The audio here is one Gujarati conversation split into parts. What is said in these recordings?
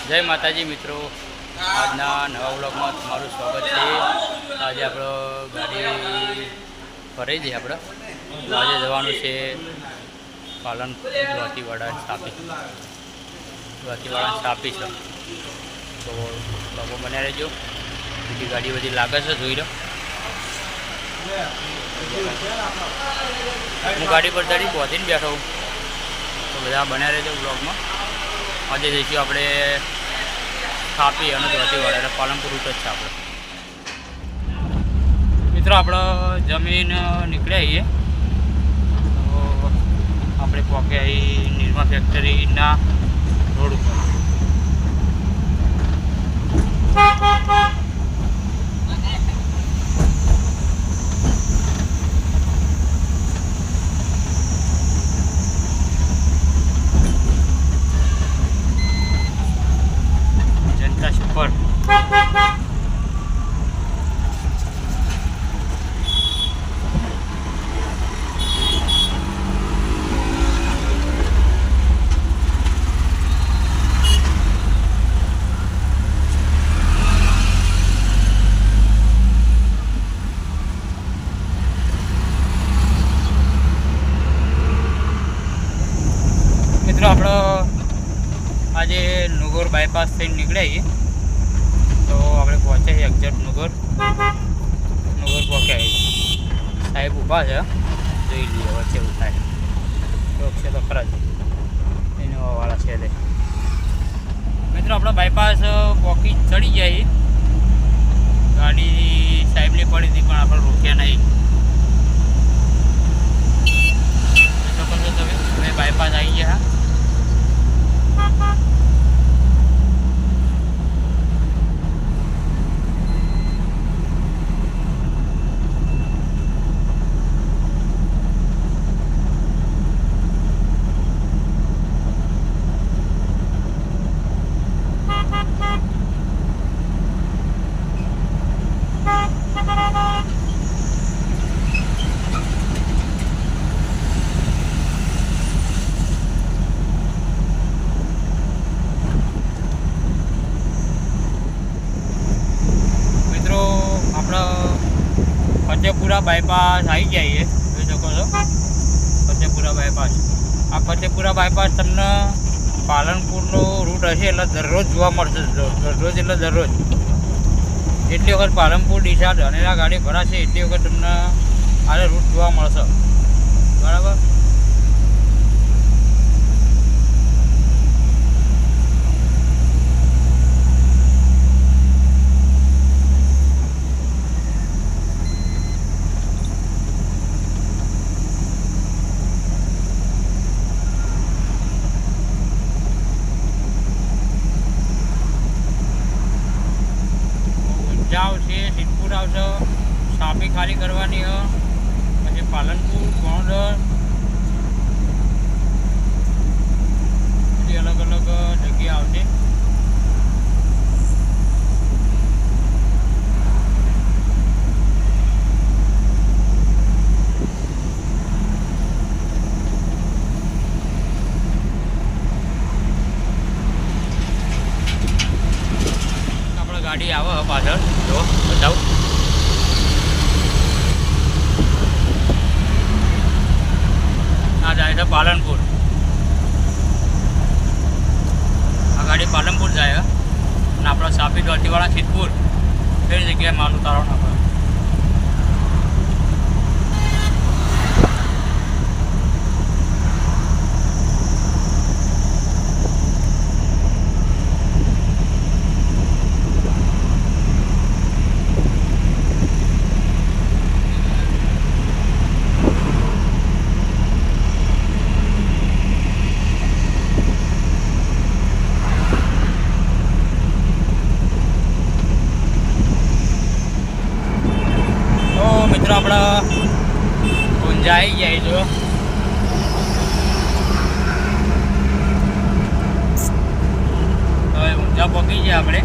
જય માતાજી મિત્રો, આજના નવા વ્લોગમાં તમારું સ્વાગત છે। આજે આપણો ગાડી ફરી જઈએ આપણે આજે જવાનું છે પાલનપુર દ્વાતીવાડા સ્થાપી છે। તો લોકો બન્યા રહેજો, બીજી ગાડી બધી લાગે છે જોઈ લો। હું ગાડી પર ચડી પહોંચીને બેઠો હું, તો બધા બન્યા રહેજો વ્લોગમાં। આજે જઈશું આપણે સ્થાપી અને દ્વાતીવાડા એટલે પાલનપુર રૂટ જ છે આપણે મિત્રો। આપણે જમીન નીકળ્યા છીએ તો આપણે પહોંચ્યા અહીં નિરમા ફેક્ટરીના રોડ ઉપર। મિત્રો આપણે આજે નુગોર બાયપાસ થઈને નીકળ્યા છીએ તો આપણે પહોંચ્યા છીએ એક્ઝેક્ટ નુગોર પહોંચ્યા છીએ। સાહેબ ઊભા છે, જોઈ લઈએ વચ્ચે એવું થાય તો છે તો ખરા જ ઇનોવાવાળા છે તે મિત્રો। આપણે બાયપાસ પહોંચી ચડી ગયા છીએ, ગાડી સાહેબની પડી હતી પણ આપણે રોક્યા નહીં। તમે બાયપાસ આવી ગયા। ફતેપુરા બાયપાસ આવી ગયા છીએ, જોઈ શકો છો ફતેપુરા બાયપાસ। આ ફતેપુરા બાયપાસ તમને પાલનપુરનો રૂટ હશે એટલે દરરોજ જોવા મળશે, દરરોજ એટલે દરરોજ જેટલી વખત પાલનપુર ડીસા ધનેરા ગાડી ભરાશે એટલી વખત તમને આ રૂટ જોવા મળશે, બરાબર। આવશે સિદ્ધપુર આવશે, સાપી ખાલી કરવાની પછી પાલનપુર ગોંડલ બધી અલગ અલગ જગ્યા આવશે। ગાડી આવે પાછળ જો બતાવું, આ જાય છે પાલનપુર। આ ગાડી પાલનપુર જાય અને આપણા સાપી દ્વાતીવાડા સિદ્ધપુર એ જગ્યાએ માલ ઉતારવાનો આપણે। મિત્રો આપણે ઊંઝા આવી જાય જો, હવે ઊંઝા પહોંચી ગયા આપણે।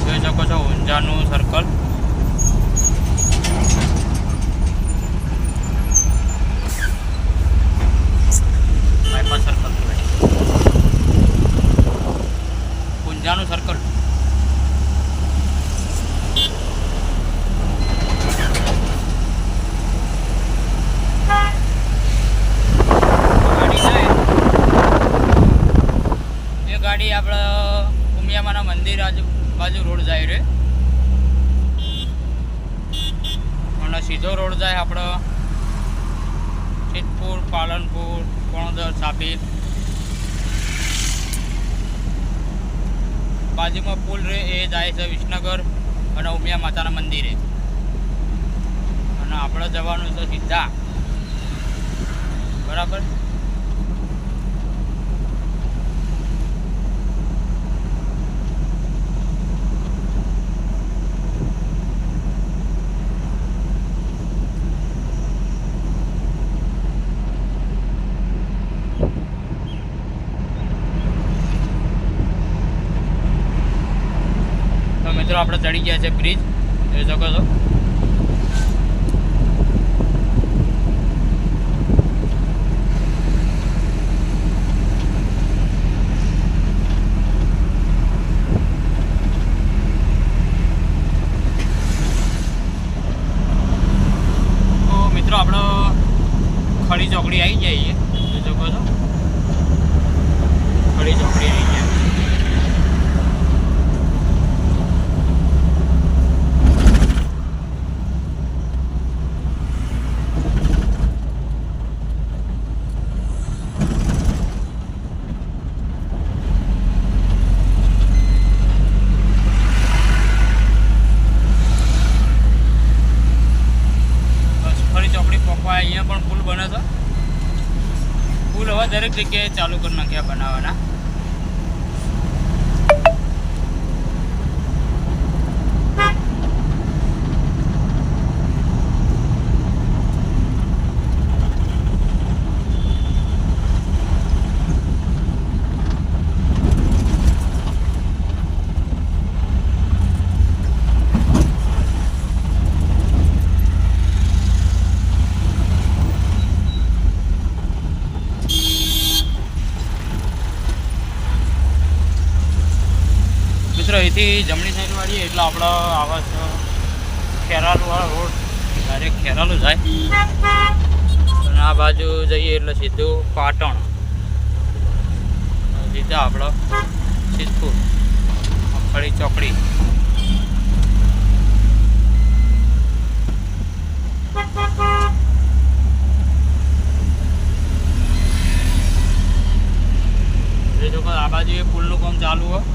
જોઈ શકો છો ઊંઝાનું સર્કલ। રોડ જાય આપણે સિદ્ધપુર, પાલનપુર, કોણોદર, સાપી. બાજુમાં પુલ રહે એ જાય છે વિસનગર અને ઉમિયા માતાના મંદિરે. અને આપણે જવાનું છે સીધા, બરાબર. મિત્રો આપણે ચડી ગયા છે બ્રિજ, જોઈ શકો છો. તો મિત્રો આપણે ખડી ચોકડી આવી જઈએ, જોઈ શકો છો. ખડી ચોકડી આવી જાય. અહીંયા પણ પુલ બને છે. પુલ હવે દરેક જગ્યાએ ચાલુ કરી નાખ્યા બનાવવાના. અહીંથી જમણી સાઈડ વાળીએ એટલે આપણે આવા ખેરાલુ વાળો રોડ ડાયરેક્ટ ખેરાલુ જાય. અને આ બાજુ જઈએ એટલે સીધું પાટણ, સીધા આપણે સિદ્ધપુર, ખડી ચોકડી. આ બાજુ એ પુલનું કામ ચાલુ હોય.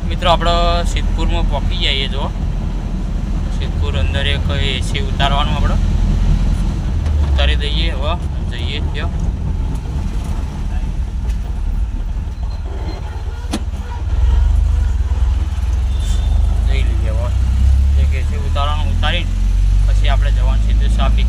મિત્રો આપણે સિદ્ધપુરમાં પહોંચી જઈએ. જો સિદ્ધપુર અંદર એક એસી ઉતારવાનું આપણે ઉતારી દઈએ. હવે જઈએ ત્યાં જઈ લઈએ. હવે એક એસી ઉતારવાનું ઉતારીને પછી આપણે જવાનું સીધું સાપી.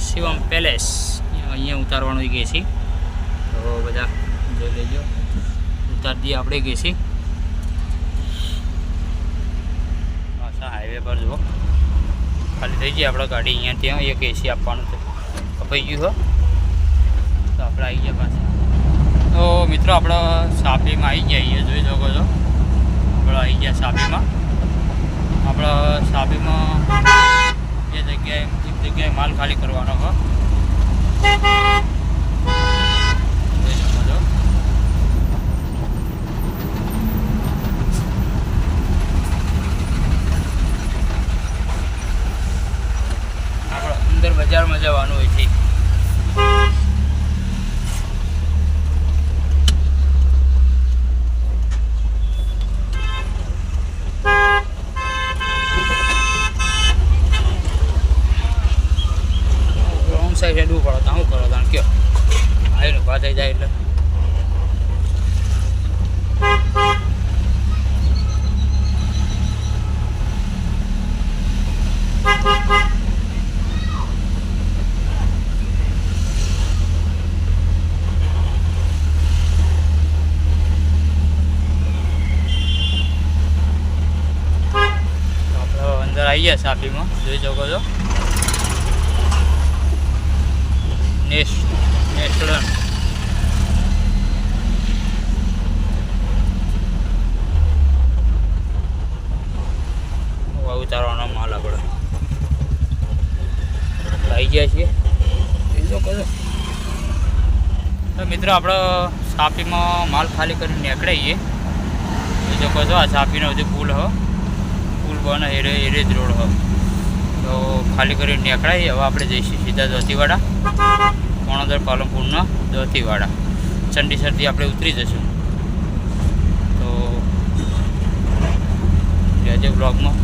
શિવમ પેલેસ અહીંયા ઉતારવાનું ગેસી. તો બધા જોઈ લેજો, ઉતારી દઈએ આપણે ગેસી. પાછા હાઈવે પર જુઓ ખાલી થઈ જાય આપણે ગાડી. અહીંયા ત્યાં એક એસી આપવાનું છે, કપાઈ ગયું હો. તો આપણે આવી ગયા પાછા. તો મિત્રો આપણે સાપીમાં આવી જઈએ, જોઈ શકો છો. આપણે આવી ગયા સાપીમાં. આપણે સાપીમાં જે જગ્યાએ માલ ખાલી કરવાનો હોય. જોઈ શકો છો. આપણે અંદર બજારમાં જવાનું હોય છે. સાઈડ હેડવું પડે તો શું કરો તાણ કયો આવીને ઉભા થઈ જાય એટલે. આપણે અંદર આવી ગયા સાપીમાં, જોઈ શકો છો. નેસ્ટલન પહોંચાડવાનો માલ આપણે આવી ગયા છીએ એ તો કહો તો મિત્રો આપણે સાપીમાં માલ ખાલી કરીને નીકળીએ એ જો કહો આ સાપીનો જે પુલ પુલ બને એરે જ રોડ તો ખાલી કરીને નીકળાઈએ હવે આપણે જઈશું સીધા દોતીવાડા કોણોદર પાલનપુરના દોતીવાડા ચંડીસરથી આપણે ઉતરી જશું તો રહેજો બ્લોગમાં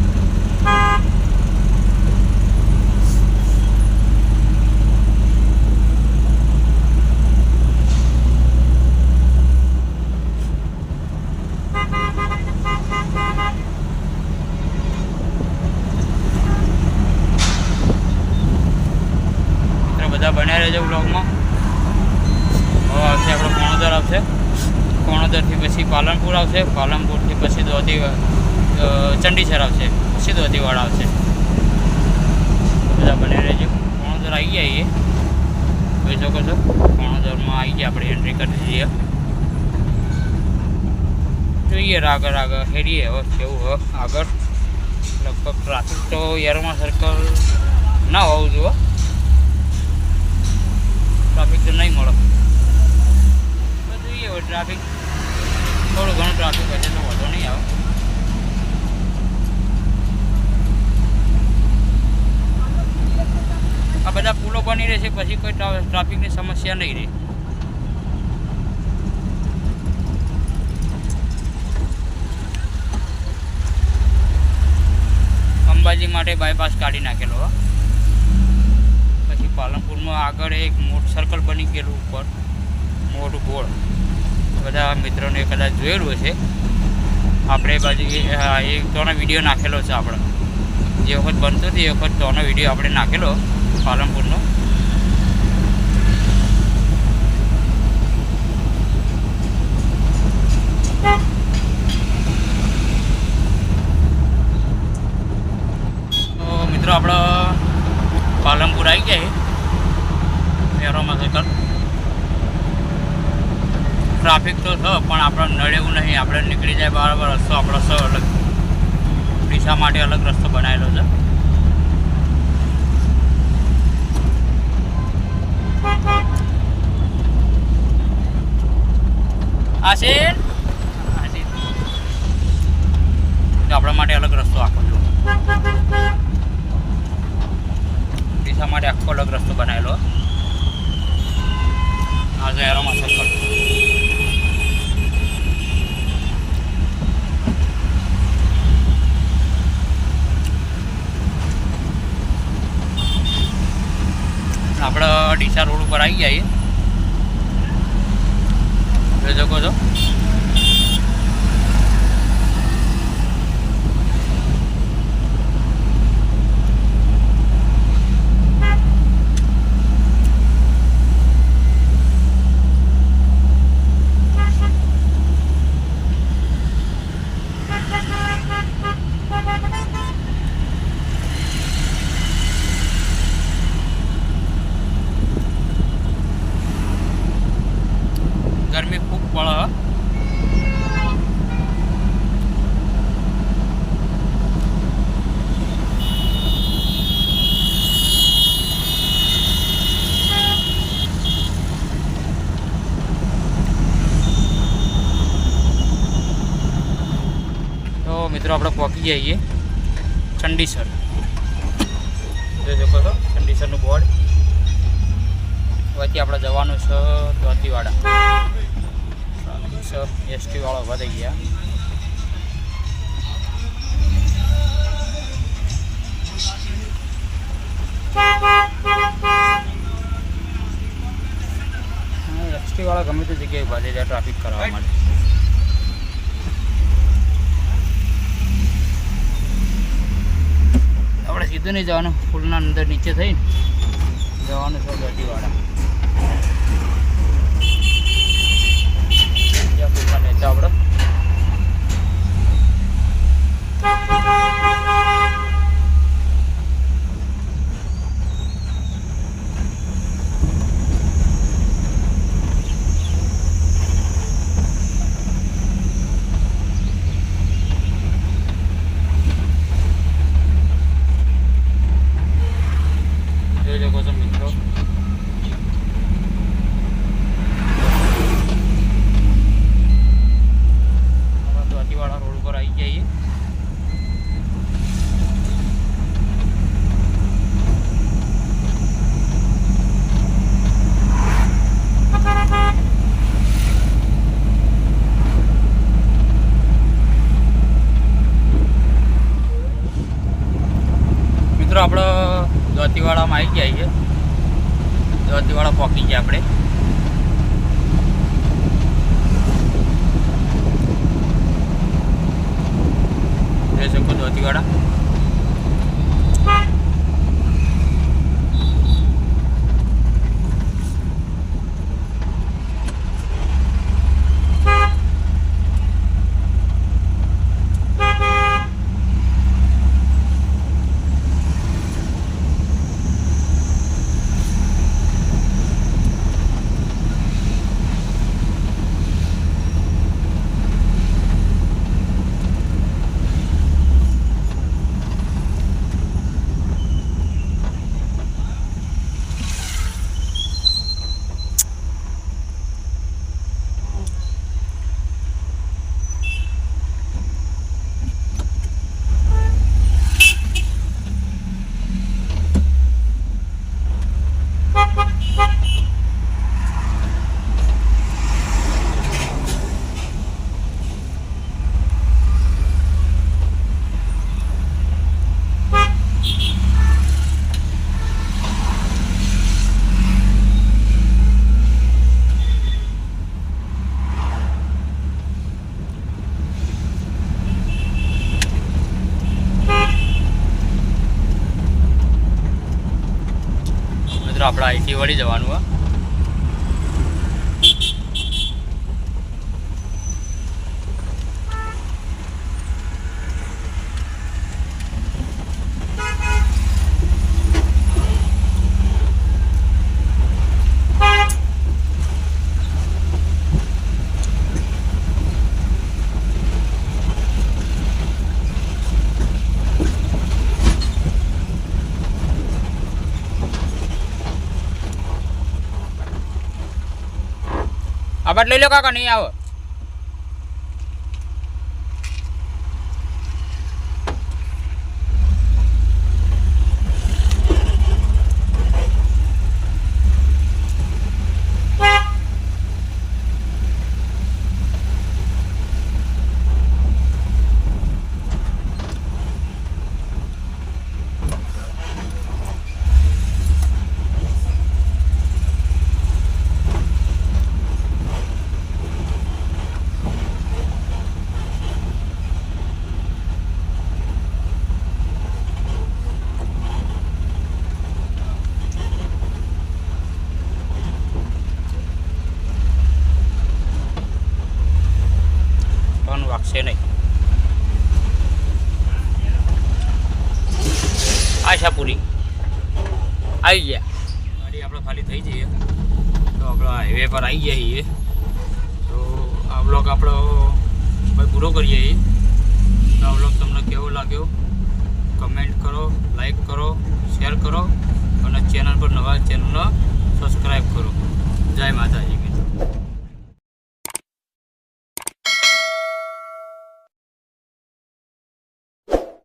બધા બન્યા રહેજો બ્લોગમાં હવે આવશે આપણો કોણોદર આવશે કોણોદરથી પછી પાલનપુર આવશે પાલનપુરથી પછી ચંડીસર આવશે પછી દોતીવાડા આવશે બધા બન્યા રહેજો કોણોદર આવી ગયા એ જોઈ શકો છો કોણોદરમાં આવી ગયા આપણે એન્ટ્રી કરી દઈએ જોઈએ આગળ હેરીએ હવે કેવું હવે આગળ લગભગ ટ્રાફિક તો યરમાં સર્કલ ના હોવું જોઈએ ટ્રાફિક તો નહીં મળે જોઈએ હવે ટ્રાફિક થોડું ઘણું ટ્રાફિક હશે તો વધુ નહીં આવે આ બધા પુલો બની રહેશે પછી કોઈ ટ્રાફિકની સમસ્યા નહીં રહે અંબાજી માટે બાયપાસ કાઢી નાખેલો પછી પાલનપુરમાં આગળ એક મોટું સર્કલ બની ગયેલું ઉપર મોટું ગોળ બધા મિત્રોને કદાચ જોયેલું હશે આપણે બાજુ એ તોનો વિડીયો નાખેલો છે આપણે જે વખત બનતો હતો એ વખત તોનો વિડીયો આપણે નાખેલો પાલનપુરનો તો મિત્રો આપણે પાલનપુર આવી ગયા એરોમાં સર્કલ ટ્રાફિક તો છે પણ આપણે નડે એવું નહીં આપણે નીકળી જાય બરાબર રસ્તો આપણો અલગ દિશા માટે અલગ રસ્તો બનાવેલો છે આપણા માટે અલગ રસ્તો આખો જો દિશા માટે આખો અલગ રસ્તો બનાવેલો આ છે એરોમાં સર્કલ આપણે ડીસા રોડ ઉપર આવી જઈએ જોઈ શકો છો ગરમી ખૂબ પડે તો મિત્રો આપણે પહોંચી જઈએ ચંડીસર જોઈ શકો છો ચંડીસરનું બોર્ડ વચ્ચે આપણે જવાનું છે દોતીવાડા એસટી વાળો વધી ગયા એસટી વાળા ગમે તે જગ્યાએ ભાજે જાય ટ્રાફિક કરવા માટે આપણે સીધું નહીં જવાનું પુલના અંદર નીચે થઈને જવાનું છે દોતીવાડા નેતા આપણે દોતીવાડામાં આવી ગયા છીએ. દોતીવાડા પહોંચી ગયા આપણે. જોઈ શકો દોતીવાડા. આપણે આઈટી વળી જવાનું હોય. આ બાદ લઈ લો કાકા, નહીં આવો. વાગશે નહીં. આશાપુરી આવી ગયા. ગાડી આપણે ખાલી થઈ જઈએ તો આપણે હાઈવે પર આવી ગયા છીએ. તો આ બ્લોગ આપણો ભાઈ પૂરો કરીએ છીએ. તો આ બ્લોગ તમને કેવો લાગ્યો કમેન્ટ કરો, લાઈક કરો, શેર કરો અને ચેનલ પર નવા ચેનલને સબસ્ક્રાઈબ કરો. જય માતાજી.